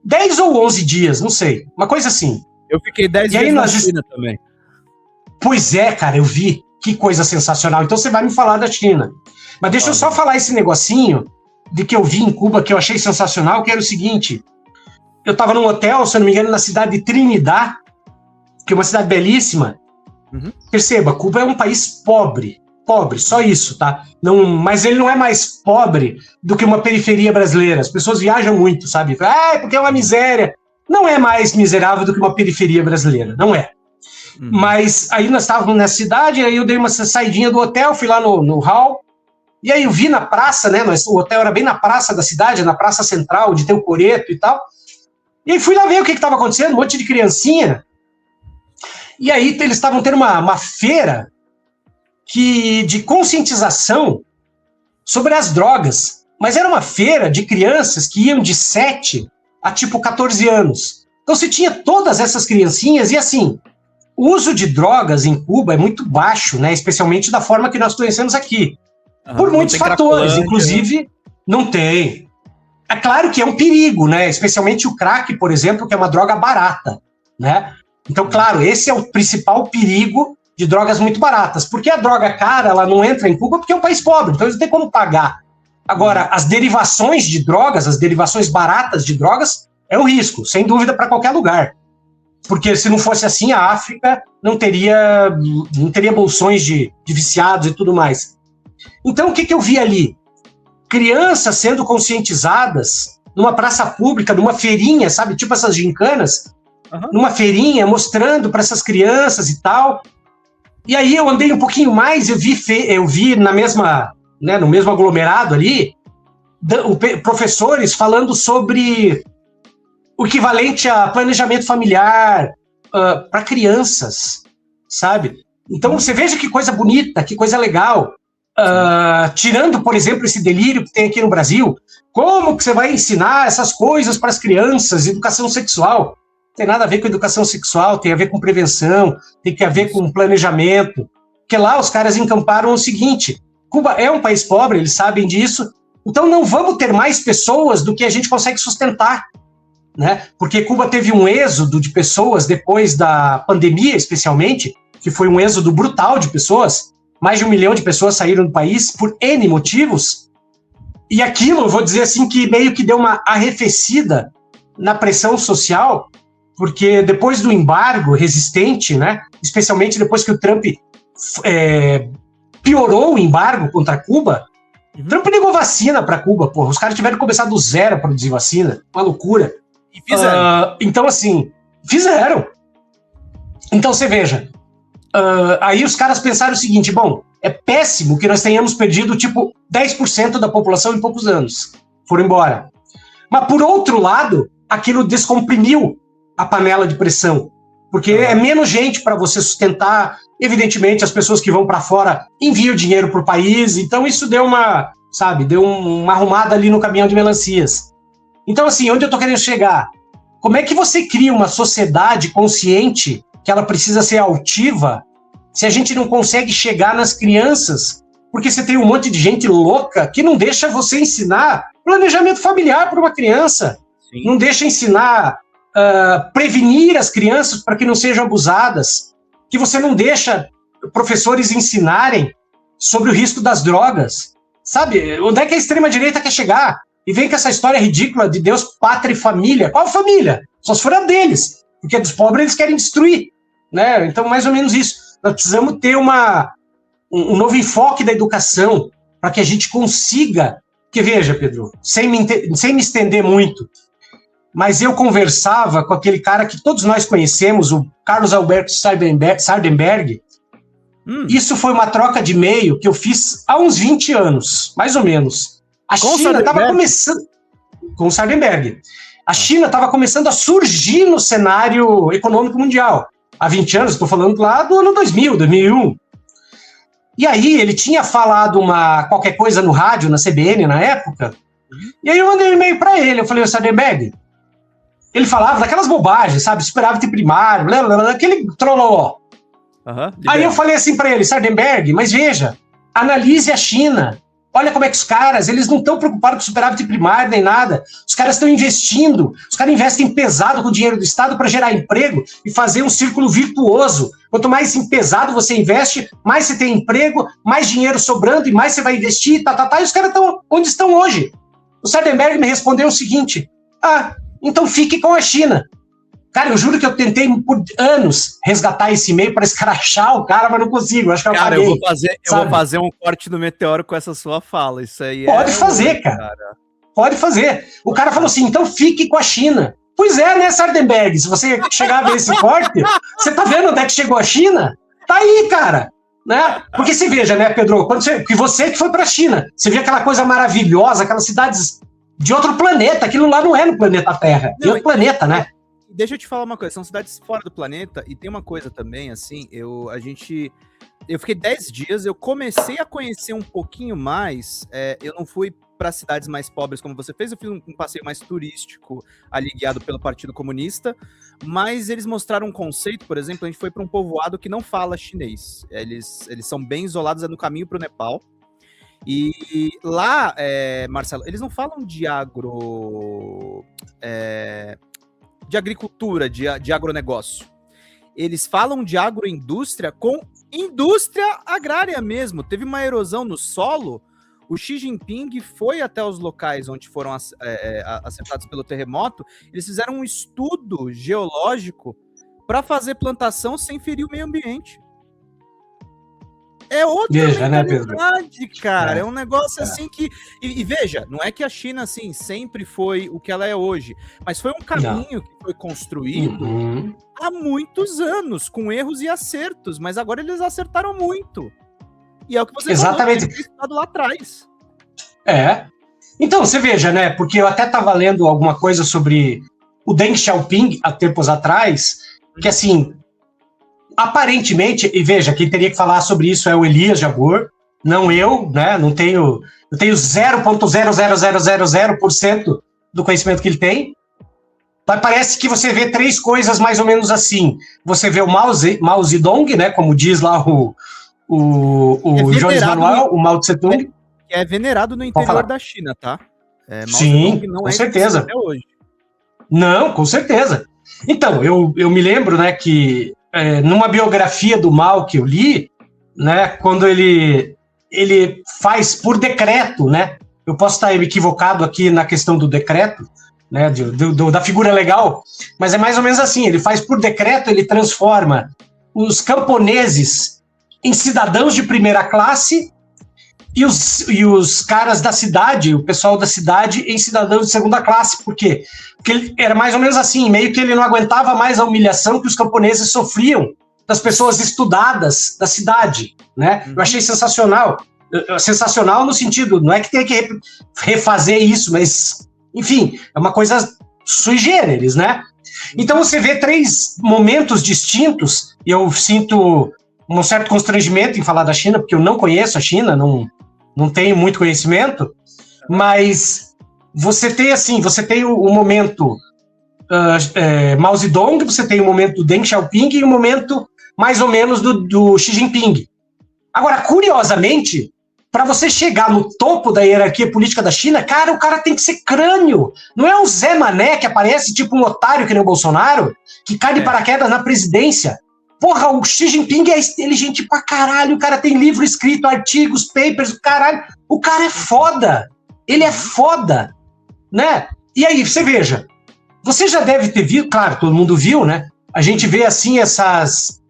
10 ou 11 dias, não sei, uma coisa assim. Eu fiquei 10 dias na China também. Pois é, cara, eu vi. Que coisa sensacional. Então você vai me falar da China. Mas deixa eu só falar esse negocinho de que eu vi em Cuba, que eu achei sensacional, que era o seguinte. Eu estava num hotel, se eu não me engano, na cidade de Trinidad, que é uma cidade belíssima. Perceba, Cuba é um país pobre, só isso, tá? Não, mas ele não é mais pobre do que uma periferia brasileira. As pessoas viajam muito, sabe? Porque é uma miséria. Não é mais miserável do que uma periferia brasileira, não é. Mas aí nós estávamos nessa cidade, aí eu dei uma saidinha do hotel, fui lá no hall, e aí eu vi na praça, né? O hotel era bem na praça da cidade, na praça central, onde tem o coreto e tal. E aí fui lá ver o que estava acontecendo, um monte de criancinha. E aí eles estavam tendo uma feira de conscientização sobre as drogas. Mas era uma feira de crianças que iam de 7 a tipo 14 anos. Então você tinha todas essas criancinhas, e assim, o uso de drogas em Cuba é muito baixo, né? Especialmente da forma que nós conhecemos aqui. Por muitos fatores, inclusive, não tem. É claro que é um perigo, né? Especialmente o crack, por exemplo, que é uma droga barata, né? Então, claro, esse é o principal perigo de drogas muito baratas. Porque a droga cara, ela não entra em Cuba porque é um país pobre, então eles não têm como pagar. Agora, as derivações de drogas, as derivações baratas de drogas, é um risco, sem dúvida, para qualquer lugar. Porque se não fosse assim, a África não teria bolsões de viciados e tudo mais. Então, o que eu vi ali? Crianças sendo conscientizadas numa praça pública, numa feirinha, sabe? Tipo essas gincanas, numa feirinha, mostrando para essas crianças e tal. E aí eu andei um pouquinho mais, eu vi na mesma, né, no mesmo aglomerado ali, professores falando sobre o equivalente a planejamento familiar para crianças, sabe? Então você veja que coisa bonita, que coisa legal. tirando, por exemplo, esse delírio que tem aqui no Brasil, como que você vai ensinar essas coisas para as crianças, educação sexual? Não tem nada a ver com educação sexual, tem a ver com prevenção, tem a ver com planejamento, porque lá os caras encamparam o seguinte, Cuba é um país pobre, eles sabem disso, então não vamos ter mais pessoas do que a gente consegue sustentar, né? Porque Cuba teve um êxodo de pessoas depois da pandemia, especialmente, que foi um êxodo brutal de pessoas, mais de 1 milhão de pessoas saíram do país por N motivos, e aquilo, eu vou dizer assim, que meio que deu uma arrefecida na pressão social, porque depois do embargo resistente, né, especialmente depois que o Trump piorou o embargo contra Cuba, Trump negou vacina para Cuba, porra, os caras tiveram que começar do zero a produzir vacina, uma loucura. E fizeram. Então, assim, fizeram. Então, você veja, aí os caras pensaram o seguinte, bom, é péssimo que nós tenhamos perdido, tipo, 10% da população em poucos anos. Foram embora. Mas, por outro lado, aquilo descomprimiu a panela de pressão. Porque é menos gente para você sustentar. Evidentemente, as pessoas que vão para fora enviam dinheiro para o país. Então, isso deu uma arrumada ali no caminhão de melancias. Então, assim, onde eu estou querendo chegar? Como é que você cria uma sociedade consciente que ela precisa ser altiva se a gente não consegue chegar nas crianças? Porque você tem um monte de gente louca que não deixa você ensinar planejamento familiar para uma criança. Sim. Não deixa ensinar prevenir as crianças para que não sejam abusadas. Que você não deixa professores ensinarem sobre o risco das drogas. Sabe? Onde é que a extrema-direita quer chegar? E vem com essa história ridícula de Deus, pátria e família. Qual família? Só se for a deles. Porque dos pobres eles querem destruir. Né? Então, mais ou menos isso. Nós precisamos ter um novo enfoque da educação para que a gente consiga... Porque veja, Pedro, sem me estender muito, mas eu conversava com aquele cara que todos nós conhecemos, o Carlos Alberto Sardenberg. Isso foi uma troca de e-mail que eu fiz há uns 20 anos, mais ou menos. A China estava começando... Com o Sardenberg. A China estava começando a surgir no cenário econômico mundial. Há 20 anos, estou falando lá do ano 2000, 2001. E aí ele tinha falado qualquer coisa no rádio, na CBN na época, e aí eu mandei um e-mail para ele, eu falei, Sardenberg, ele falava daquelas bobagens, sabe, superávit primário, blá, blá, blá, aquele trololó. Aí eu falei assim para ele, Sardenberg, mas veja, analise a China. Olha como é que os caras, eles não estão preocupados com superávit primário nem nada. Os caras estão investindo, os caras investem pesado com o dinheiro do Estado para gerar emprego e fazer um círculo virtuoso. Quanto mais em pesado você investe, mais você tem emprego, mais dinheiro sobrando e mais você vai investir, e os caras estão onde estão hoje. O Sardenberg me respondeu o seguinte, então fique com a China. Cara, eu juro que eu tentei por anos resgatar esse e-mail para escrachar o cara, mas não consigo. Acho que eu apaguei. Eu vou fazer um corte do Meteoro com essa sua fala. Isso aí Pode fazer, cara. Pode fazer. O cara falou assim, então fique com a China. Pois é, né, Sardenberg? Se você chegar a ver esse corte, você tá vendo onde é que chegou a China? Tá aí, cara. Né? Porque você veja, né, Pedro? Você que foi para a China, você vê aquela coisa maravilhosa, aquelas cidades de outro planeta. Aquilo lá não é no planeta Terra. De outro planeta, né? Deixa eu te falar uma coisa, são cidades fora do planeta, e tem uma coisa também, assim, eu fiquei 10 dias, eu comecei a conhecer um pouquinho mais, eu não fui para cidades mais pobres como você fez, eu fiz um passeio mais turístico, ali guiado pelo Partido Comunista, mas eles mostraram um conceito, por exemplo, a gente foi para um povoado que não fala chinês, eles são bem isolados, é no caminho para o Nepal, e lá, Marcelo, eles não falam de agricultura, de agronegócio. Eles falam de agroindústria com indústria agrária mesmo. Teve uma erosão no solo, o Xi Jinping foi até os locais onde foram acertados pelo terremoto, eles fizeram um estudo geológico para fazer plantação sem ferir o meio ambiente. É outra mentalidade, cara. É um negócio assim que... E veja, não é que a China, assim, sempre foi o que ela é hoje, mas foi um caminho que foi construído há muitos anos, com erros e acertos, mas agora eles acertaram muito. E é o que você falou, estado lá atrás. Então, você veja, né, porque eu até estava lendo alguma coisa sobre o Deng Xiaoping, há tempos atrás, que, assim... Aparentemente, e veja, quem teria que falar sobre isso é o Elias Jabbour, não eu, né? Eu tenho 0,00000% do conhecimento que ele tem. Mas parece que você vê três coisas mais ou menos assim. Você vê o Mao Zedong, né? Como diz lá o Jones Manuel, o Mao Tse Tung. Que é venerado no interior da China, tá? Mao Zedong não com certeza. Até hoje. Não, com certeza. Então, eu me lembro, né, que numa biografia do Mao que eu li, né, quando ele faz por decreto, né, eu posso estar equivocado aqui na questão do decreto, né, da figura legal, mas é mais ou menos assim, ele faz por decreto, ele transforma os camponeses em cidadãos de primeira classe e os caras da cidade, o pessoal da cidade, em cidadãos de segunda classe. Por quê? Porque ele era mais ou menos assim, meio que ele não aguentava mais a humilhação que os camponeses sofriam das pessoas estudadas da cidade, né? Eu achei sensacional. Sensacional no sentido, não é que tenha que refazer isso, mas, enfim, é uma coisa sui generis, né? Então você vê três momentos distintos, e eu sinto um certo constrangimento em falar da China, porque eu não conheço a China, não tenho muito conhecimento, mas você tem o momento Mao Zedong, você tem o momento Deng Xiaoping e o momento mais ou menos do Xi Jinping. Agora, curiosamente, para você chegar no topo da hierarquia política da China, cara, o cara tem que ser crânio. Não é um Zé Mané que aparece tipo um otário que nem o Bolsonaro, que cai de paraquedas na presidência. Porra, o Xi Jinping é inteligente pra caralho, o cara tem livro escrito, artigos, papers, caralho. O cara é foda. Ele é foda, né? E aí, você veja, você já deve ter visto, claro, todo mundo viu, né? A gente vê, assim, essas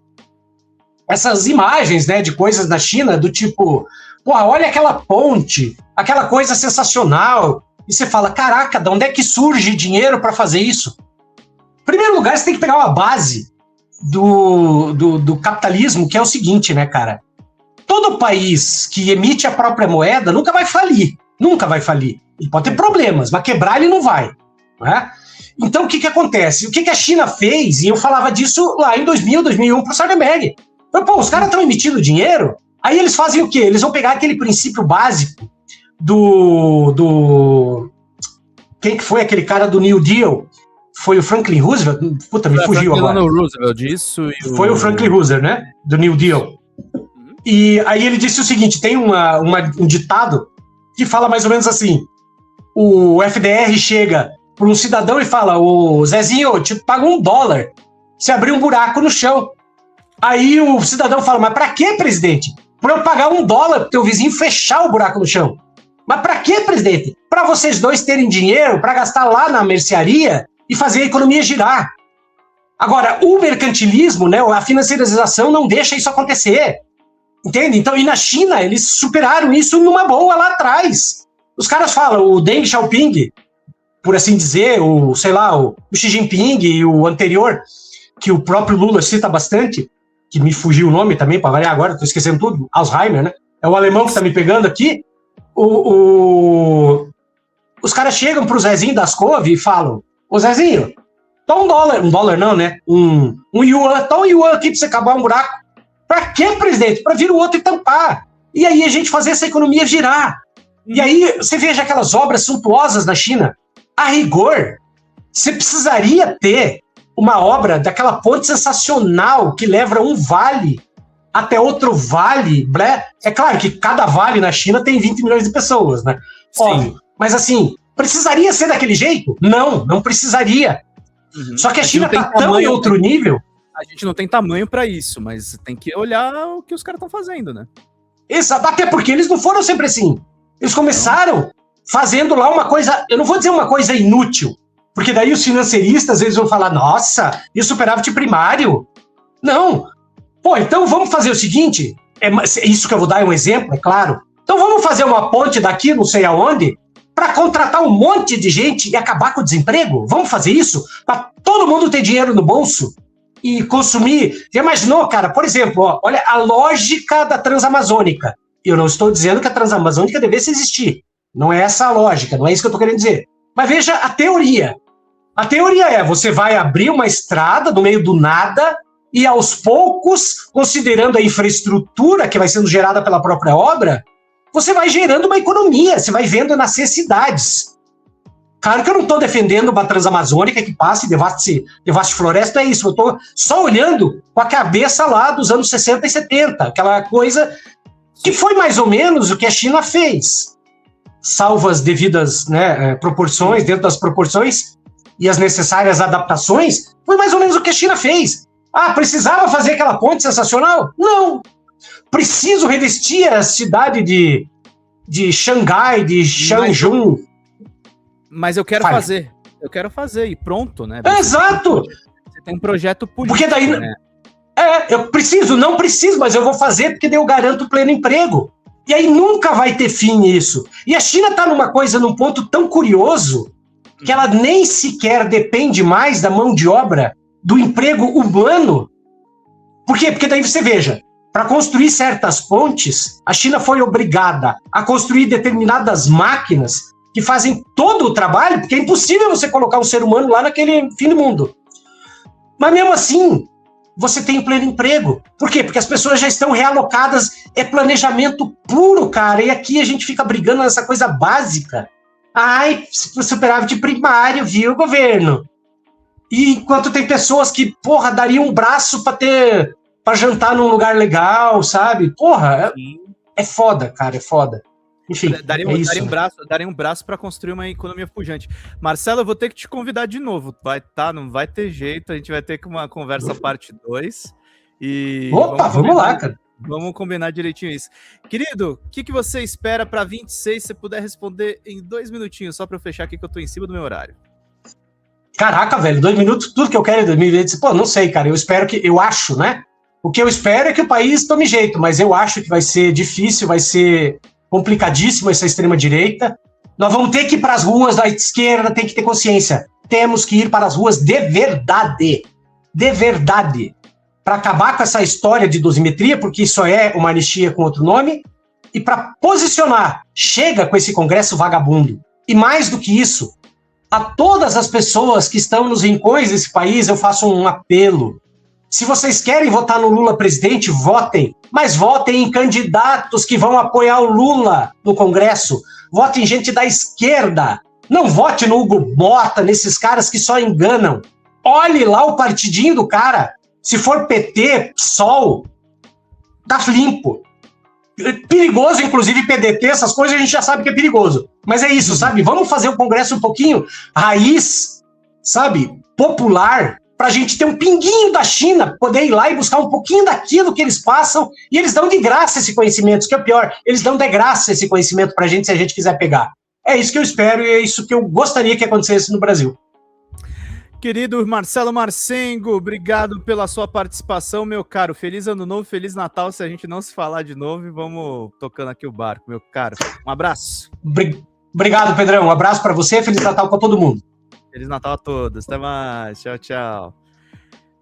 imagens, né, de coisas na China, do tipo, porra, olha aquela ponte, aquela coisa sensacional. E você fala, caraca, de onde é que surge dinheiro para fazer isso? Em primeiro lugar, você tem que pegar uma base do capitalismo, que é o seguinte, né, cara? Todo país que emite a própria moeda nunca vai falir. Nunca vai falir. Ele pode ter problemas, mas quebrar ele não vai. Né? Então, o que acontece? O que a China fez, e eu falava disso lá em 2000, 2001, para o Sarney. Pô, os caras estão emitindo dinheiro, aí eles fazem o quê? Eles vão pegar aquele princípio básico quem que foi aquele cara do New Deal? Foi o Franklin Roosevelt? Puta, me fugiu agora. Foi o Franklin Roosevelt, né? Do New Deal. E aí ele disse o seguinte, tem um ditado que fala mais ou menos assim, o FDR chega para um cidadão e fala, ô Zezinho, eu te pago $1 se abrir um buraco no chão. Aí o cidadão fala, mas pra que, presidente? Para eu pagar $1 pro teu vizinho fechar o buraco no chão. Mas pra que, presidente? Para vocês dois terem dinheiro para gastar lá na mercearia e fazer a economia girar. Agora, o mercantilismo, né, a financiarização não deixa isso acontecer. Entende? Então, e na China, eles superaram isso numa boa lá atrás. Os caras falam, o Deng Xiaoping, por assim dizer, o Xi Jinping e o anterior, que o próprio Lula cita bastante, que me fugiu o nome também, para variar agora, estou esquecendo tudo, Alzheimer, né? É o alemão que está me pegando aqui. Os caras chegam pro Zezinho das Couve e falam, ô Zezinho, dá $1 não, né? Um yuan, dá um yuan aqui pra você acabar um buraco. Pra quê, presidente? Pra vir o outro e tampar. E aí a gente fazer essa economia girar. E aí você veja aquelas obras suntuosas na China. A rigor, você precisaria ter uma obra daquela ponte sensacional que leva um vale até outro vale. Né? É claro que cada vale na China tem 20 milhões de pessoas, né? Sim. Óbvio. Mas assim, precisaria ser daquele jeito? Não precisaria. Só que a China está tão em outro nível. A gente não tem tamanho para isso, mas tem que olhar o que os caras estão fazendo, né? Exato, até porque eles não foram sempre assim. Eles começaram fazendo lá uma coisa, eu não vou dizer uma coisa inútil, porque daí os financieiristas eles vão falar, nossa, e o superávit primário? Não. Pô, então vamos fazer o seguinte, isso que eu vou dar é um exemplo, é claro. Então vamos fazer uma ponte daqui, não sei aonde, para contratar um monte de gente e acabar com o desemprego? Vamos fazer isso? Para todo mundo ter dinheiro no bolso e consumir. Já imaginou, cara? Por exemplo, olha a lógica da Transamazônica. Eu não estou dizendo que a Transamazônica devesse existir. Não é essa a lógica, não é isso que eu estou querendo dizer. Mas veja a teoria. A teoria é, você vai abrir uma estrada no meio do nada e aos poucos, considerando a infraestrutura que vai sendo gerada pela própria obra, você vai gerando uma economia, você vai vendo nas necessidades. Claro que eu não estou defendendo uma transamazônica que passe e devaste floresta, é isso. Eu estou só olhando com a cabeça lá dos anos 60 e 70, aquela coisa que foi mais ou menos o que a China fez. Salvo as devidas, né, proporções, dentro das proporções e as necessárias adaptações, foi mais ou menos o que a China fez. Ah, precisava fazer aquela ponte sensacional? Não. Preciso revestir a cidade de Xangai, de Changchun. Mas eu quero fazer. Eu quero fazer e pronto, né? Exato! Você tem um projeto político, porque daí, né? Eu não preciso, mas eu vou fazer porque daí eu garanto pleno emprego. E aí nunca vai ter fim isso. E a China está num ponto tão curioso que ela nem sequer depende mais da mão de obra, do emprego humano. Por quê? Porque daí você veja, para construir certas pontes, a China foi obrigada a construir determinadas máquinas que fazem todo o trabalho, porque é impossível você colocar um ser humano lá naquele fim do mundo. Mas mesmo assim, você tem pleno emprego. Por quê? Porque as pessoas já estão realocadas, é planejamento puro, cara, e aqui a gente fica brigando nessa coisa básica. Ai, superávit primário, viu, governo? E enquanto tem pessoas que, porra, dariam um braço pra jantar num lugar legal, sabe? Porra, é foda, cara, é foda. Enfim, daria um braço para construir uma economia pujante. Marcelo, eu vou ter que te convidar de novo. Não vai ter jeito, a gente vai ter uma conversa parte 2. Opa, vamos lá, cara. Vamos combinar direitinho isso. Querido, o que você espera para 26? Se você puder responder em 2 minutinhos, só para eu fechar aqui que eu tô em cima do meu horário. Caraca, velho, 2 minutos, tudo que eu quero em 2020. Pô, não sei, cara, eu acho, né? O que eu espero é que o país tome jeito, mas eu acho que vai ser difícil, vai ser complicadíssimo essa extrema-direita. Nós vamos ter que ir para as ruas da esquerda, tem que ter consciência. Temos que ir para as ruas de verdade. De verdade. Para acabar com essa história de dosimetria, porque isso é uma anistia com outro nome, e para posicionar. Chega com esse Congresso vagabundo. E mais do que isso, a todas as pessoas que estão nos rincões desse país, eu faço um apelo. Se vocês querem votar no Lula presidente, votem. Mas votem em candidatos que vão apoiar o Lula no Congresso. Votem em gente da esquerda. Não vote no Hugo Mota, nesses caras que só enganam. Olhe lá o partidinho do cara. Se for PT, PSOL, tá limpo. Perigoso, inclusive PDT, essas coisas a gente já sabe que é perigoso. Mas é isso, sabe? Vamos fazer o Congresso um pouquinho raiz, sabe? Popular, pra gente ter um pinguinho da China, poder ir lá e buscar um pouquinho daquilo que eles passam, e eles dão de graça esse conhecimento, isso que é o pior. Eles dão de graça esse conhecimento pra gente, se a gente quiser pegar. É isso que eu espero e é isso que eu gostaria que acontecesse no Brasil. Querido Marcelo Marcengo, obrigado pela sua participação, meu caro. Feliz Ano Novo, Feliz Natal. Se a gente não se falar de novo, e vamos tocando aqui o barco, meu caro. Um abraço. Obrigado, Pedrão. Um abraço para você. Feliz Natal para todo mundo. Feliz Natal a todos. Até mais. Tchau, tchau.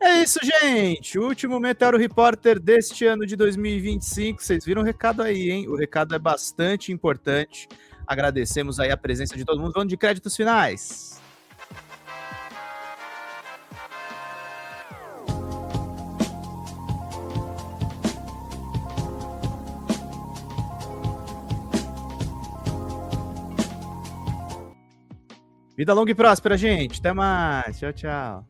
É isso, gente. O último Meteoro Repórter deste ano de 2025. Vocês viram o recado aí, hein? O recado é bastante importante. Agradecemos aí a presença de todo mundo. Vamos de créditos finais. Vida longa e próspera, gente. Até mais. Tchau, tchau.